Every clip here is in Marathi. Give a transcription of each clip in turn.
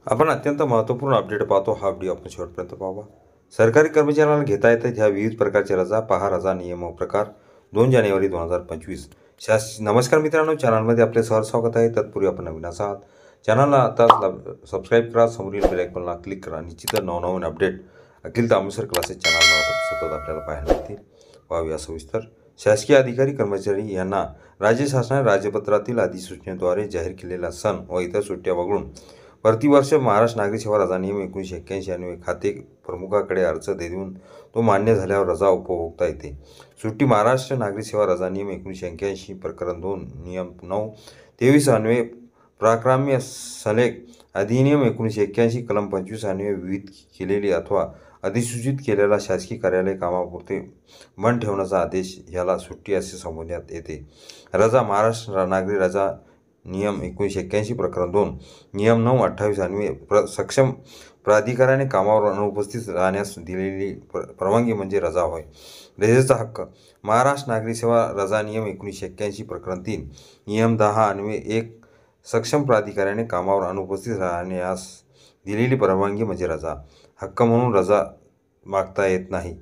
आपण अत्यंत महत्त्वपूर्ण अपडेट पाहतो. हा व्हिडिओ आपण शेवटपर्यंत पाहावा. सरकारी कर्मचाऱ्यांना घेता येतात ह्या विविध प्रकारच्या रजा. पहा रजा नियम व प्रकार 2 जानेवारी 2025. नमस्कार मित्रांनो, चॅनलमध्ये आपले सहर्ष स्वागत आहे. तत्पूर्वी आपण नवीन असाल चॅनलला आता सबस्क्राईब करा, समोरील बेल आयकॉनला क्लिक करा. निश्चितच नवनवीन अपडेट अखिल तांबेसर क्लासेस चॅनलमार्फत सतत आपल्याला पाहायला मिळतील. पाहूया सविस्तर. शासकीय अधिकारी कर्मचारी यांना राज्य शासनाने राजपत्रातील अधिसूचनेद्वारे जाहीर केलेला सण व इतर सुट्ट्या वगळून प्रतिवर्ष महाराष्ट्र नागरी सेवा रजा नियम 1981 अन्वये खाते प्रमुखाकडे अर्ज देऊन तो मान्य झाल्यावर रजा उपभोगता येते. सुट्टी महाराष्ट्र नागरी सेवा रजा नियम 1981 प्रकरण 2 नियम 9-23 अन्वये प्राक्राम्य सलेख अधिनियम 1981 कलम 25 अन्वये विहित केलेली अथवा अधिसूचित केलेला शासकीय कार्यालय कामापुरते बंद ठेवण्याचा आदेश ह्याला सुट्टी असे संबोधण्यात येते. रजा महाराष्ट्र नागरी रजा नियम 1981 प्रकरण 2 नियम 9-28 अन्वये सक्षम प्राधिकाराने कामावर अनुपस्थित राहण्यास दिलेली परवानगी म्हणजे रजा होय. रजेचा हक्क. महाराष्ट्र नागरी सेवा रजा नियम 1981 प्रकरण 3 नियम 10 अन्वये एक सक्षम प्राधिकाराने कामावर अनुपस्थित राहण्यास दिलेली परवानगी म्हणजे रजा. हक्क म्हणून रजा मागता येत नाही.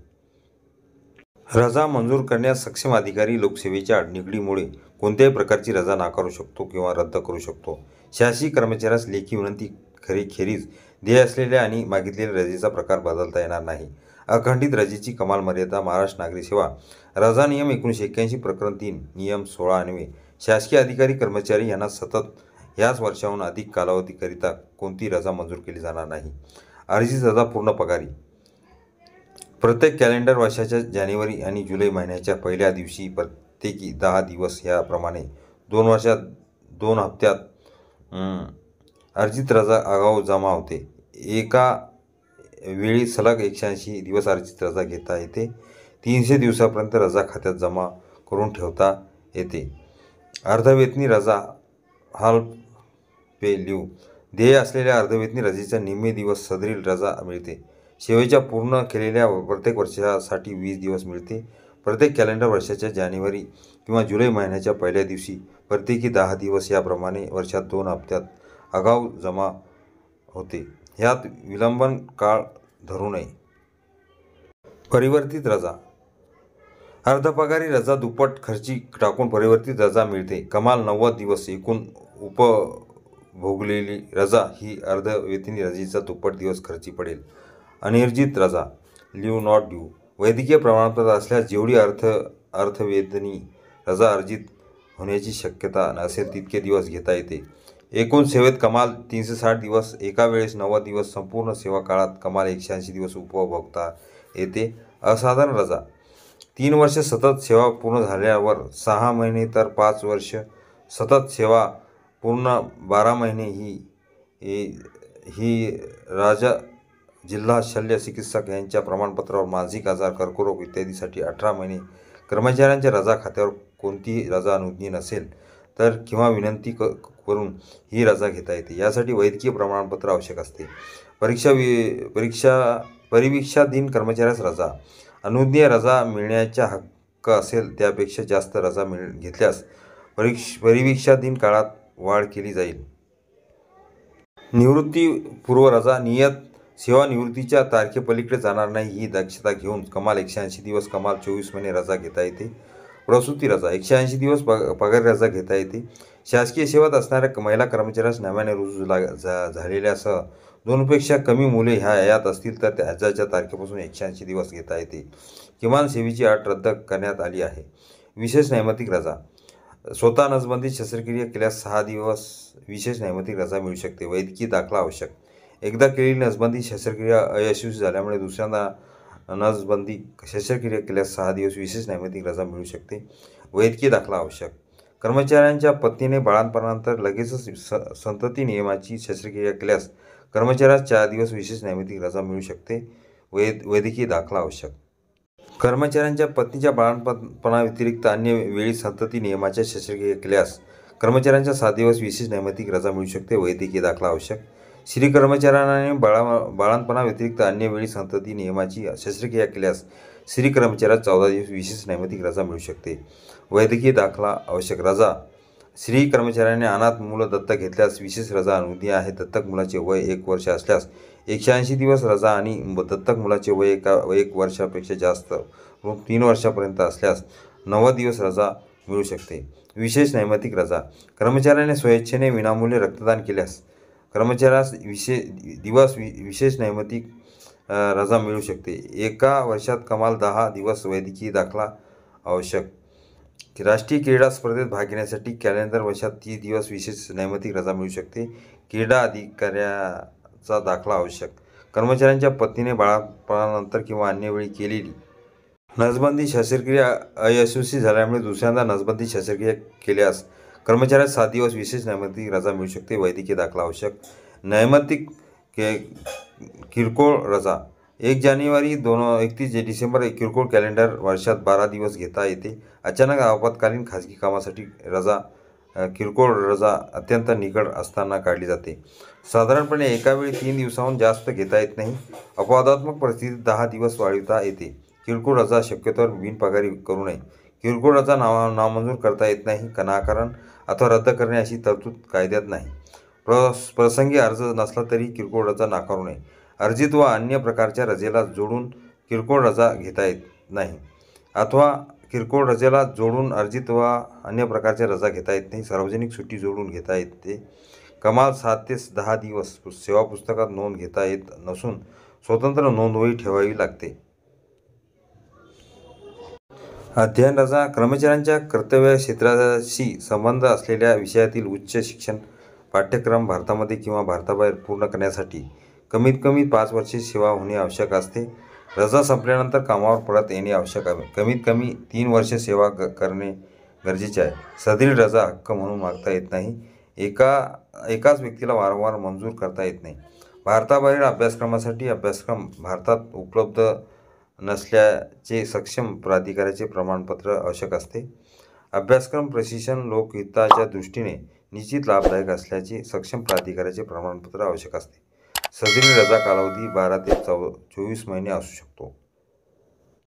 रजा मंजूर करण्यास सक्षम अधिकारी लोकसेवेच्या निगडीमुळे कोणत्याही प्रकारची रजा नाकारू शकतो किंवा रद्द करू शकतो. शासकीय कर्मचाऱ्यास लेखी विनंती खेरीज देय असलेल्या आणि मागितलेल्या रजेचा प्रकार बदलता येणार नाही. अखंडित रजेची कमाल मर्यादा. महाराष्ट्र नागरी सेवा रजा नियम 1981 प्रकरण 3 नियम 16 अन्वये शासकीय अधिकारी कर्मचारी यांना सतत ह्याच वर्षाहून अधिक कालावधीकरिता कोणती रजा मंजूर केली जाणार नाही. अर्जित रजा पूर्ण पगारी. प्रत्येक कॅलेंडर वर्षाच्या जानेवारी आणि जुलै महिन्याच्या पहिल्या दिवशी प्रत्येकी 10 दिवस ह्याप्रमाणे 2 वर्षात 2 हप्त्यात अर्जित रजा आगाऊ जमा होते. एका वेळी सलग 180 दिवस अर्जित रजा घेता येते. 300 दिवसापर्यंत रजा खात्यात जमा करून ठेवता येते. अर्धवेतनी रजा हाल्फ पे लीव. देय असलेल्या अर्धवेतनी रजेच्या निम्मे दिवस सदरील रजा मिळते. सेवेच्या पूर्ण केलेल्या प्रत्येक वर्षासाठी 20 दिवस मिळते. प्रत्येक कॅलेंडर वर्षाच्या जानेवारी किंवा जुलै महिन्याच्या पहिल्या दिवशी प्रत्येकी 10 दिवस याप्रमाणे वर्षात 2 हप्त्यात आगाऊ जमा होते. ह्यात विलंबन काळ धरू नये. परिवर्तित रजा. अर्धपगारी रजा दुप्पट खर्ची टाकून परिवर्तित रजा मिळते. कमाल 90 दिवस एकूण उपभोगलेली रजा ही अर्धवेतनी रजेचा दुप्पट दिवस खर्ची पडेल. अनिर्जित रजा लीव नॉट ड्यू. वैद्यकीय प्रमाणपत्र असल्यास जेवढी अर्थवेतनी रजा अर्जित होण्याची शक्यता नसेल तितके दिवस घेता येते. एकूण सेवेत कमाल 360 दिवस, एका वेळेस 90 दिवस, संपूर्ण सेवा काळात कमाल 180 दिवस उपभोगता येते. असाधारण रजा. 3 वर्ष सतत सेवा पूर्ण झाल्यावर 6 महिने तर 5 वर्ष सतत सेवा पूर्ण 12 महिने ही राजा जिल्हा शल्य चिकित्सक यांच्या प्रमाणपत्रावर मानसिक आजार, कर्करोग इत्यादीसाठी 18 महिने कर्मचाऱ्यांच्या रजा खात्यावर कोणतीही रजा नोंदणी नसेल तर किंवा विनंती करून ही रजा घेता येते. यासाठी वैद्यकीय प्रमाणपत्र आवश्यक असते. परिवीक्षाधीन कर्मचाऱ्यास रजा. अनुज्ञेय रजा मिळण्याचा हक्क असेल त्यापेक्षा जास्त रजा घेतल्यास परिवीक्षाधीन काळात वाढ केली जाईल. निवृत्तीपूर्व रजा. नियत सेवानिवृत्तीच्या तारखेपलीकडे जाणार नाही ही दक्षता घेऊन कमाल 180 दिवस, कमाल 24 महिने रजा घेता येते. प्रसूती रजा. 180 दिवस पगारी रजा घेता येते. शासकीय सेवेत असणाऱ्या महिला कर्मचाऱ्यास नव्याने रुजू झालेल्यासह 2पेक्षा कमी मुले यात असतील तर रजाच्या तारखेपासून 180 दिवस घेता येते. किमान सेवेची अट रद्द करण्यात आली आहे. विशेष नैमित्तिक रजा. स्वतः नसबंदी शस्त्रक्रिया केल्यास 6 दिवस विशेष नैमित्तिक रजा मिळू शकते. वैद्यकीय दाखला आवश्यक. एकदा केलेली नसबंदी शस्त्रक्रिया अयशस्वी झाल्यामुळे दुसऱ्यांदा नसबंदी शस्त्रक्रिया केल्यास 6 दिवस विशेष नैमित्तिक रजा मिळू शकते. वैद्यकीय दाखला आवश्यक. कर्मचाऱ्यांच्या पत्नीने बाळंतपणानंतर लगेचच संतती नियमाची शस्त्रक्रिया केल्यास कर्मचाऱ्यास 4 दिवस विशेष नैमित्तिक रजा मिळू शकते. वैद्यकीय दाखला आवश्यक. कर्मचाऱ्यांच्या पत्नीच्या बाळंतपणाव्यतिरिक्त अन्य वेळी संतती नियमाच्या शस्त्रक्रिया केल्यास कर्मचाऱ्यांच्या 7 दिवस विशेष नैमित्तिक रजा मिळू शकते. वैद्यकीय दाखला आवश्यक. स्त्री कर्मचाऱ्याने बाळंतपणाव्यतिरिक्त अन्य वेळी संतती नियमाची शस्त्रक्रिया केल्यास स्त्री कर्मचाऱ्यास 14 दिवस विशेष नैमित्तिक रजा मिळू शकते. वैद्यकीय दाखला आवश्यक. रजा. स्त्री कर्मचाऱ्याने अनाथ मुलं दत्तक घेतल्यास विशेष रजा अनुमती आहे. दत्तक मुलाचे वय 1 वर्ष असल्यास 180 दिवस रजा आणि दत्तक मुलाचे वय 1 वर्षापेक्षा जास्त व 3 वर्षापर्यंत असल्यास 90 दिवस रजा मिळू शकते. विशेष नैमित्तिक रजा. कर्मचाऱ्याने स्वेच्छेने विनामूल्य रक्तदान केल्यास कर्मचाऱ्यास विशेष नैमित्तिक रजा मिळू शकते. एका वर्षात कमाल 10 दिवस वैद्यकीय दाखला आवश्यक. राष्ट्रीय क्रीडा स्पर्धेत भाग घेण्यासाठी कॅलेंडर वर्षात 30 दिवस विशेष नैमित्तिक रजा मिळू शकते. क्रीडा अधिकाऱ्याचा दाखला आवश्यक. कर्मचाऱ्यांच्या पत्नीने बाळापणानंतर किंवा अन्य वेळी केलेली नसबंदी शस्त्रक्रिया अयशस्वी झाल्यामुळे दुसऱ्यांदा नसबंदी शस्त्रक्रिया केल्यास कर्मचाऱ्यास 7 दिवस विशेष नैमित्तिक रजा मिळू शकते. वैद्यकीय दाखला आवश्यक. नैमित्तिक किरकोळ रजा. 1 जानेवारी 31 डिसेंबर किरकोळ कॅलेंडर वर्षात 12 दिवस घेता येते. अचानक आपत्कालीन खाजगी कामासाठी किरकोळ रजा अत्यंत निकड असताना काढली जाते. साधारणपणे एका वेळी 3 दिवसांहून जास्त घेता येत नाही. अपवादात्मक परिस्थितीत 10 दिवस वाढविता येते. किरकोळ रजा शक्यतोवर बिनपगारी करू नये. किरकोळ रजा नामंजूर करता येत नाही. नाकारण अथवा रद्द करणे अशी तरतूद कायद्यात नाही. प्रसंगी अर्ज नसला तरी किरकोळ रजा नाकारू नये. अर्जित व अन्य प्रकारच्या रजेला जोडून किरकोळ रजा घेता येत नाही अथवा किरकोळ रजेला जोडून अर्जित व अन्य प्रकारच्या रजा घेता येत नाही. सार्वजनिक सुट्टी जोडून घेता येते. कमाल 7 ते 10 दिवस सेवा पुस्तकात नोंद घेता येत नसून स्वतंत्र नोंदवही ठेवावी लागते. अध्ययन रजा. कर्मचाऱ्यांच्या कर्तव्य क्षेत्राशी संबंध असलेल्या विषयातील उच्च शिक्षण पाठ्यक्रम भारतामध्ये किंवा भारताबाहेर पूर्ण करण्यासाठी कमीत कमी 5 वर्षे सेवा होणे आवश्यक असते. रजा संपल्यानंतर कामावर परत येणे आवश्यक आहे. कमीत कमी 3 वर्षे सेवा करणे गरजेचे आहे. सदरील रजा हक्क म्हणून मागता येत नाही. एकाच व्यक्तीला वारंवार मंजूर करता येत नाही. भारताबाहेर अभ्यासक्रमासाठी अभ्यासक्रम भारतात उपलब्ध नसल्याचे सक्षम प्राधिकाऱ्याचे प्रमाणपत्र आवश्यक असते. अभ्यासक्रम प्रशिक्षण लोकहिताच्या दृष्टीने निश्चित लाभदायक असल्याचे सक्षम प्राधिकाऱ्याचे प्रमाणपत्र आवश्यक असते. सदरील रजा कालावधी 12 ते 24 महिने असू शकतो.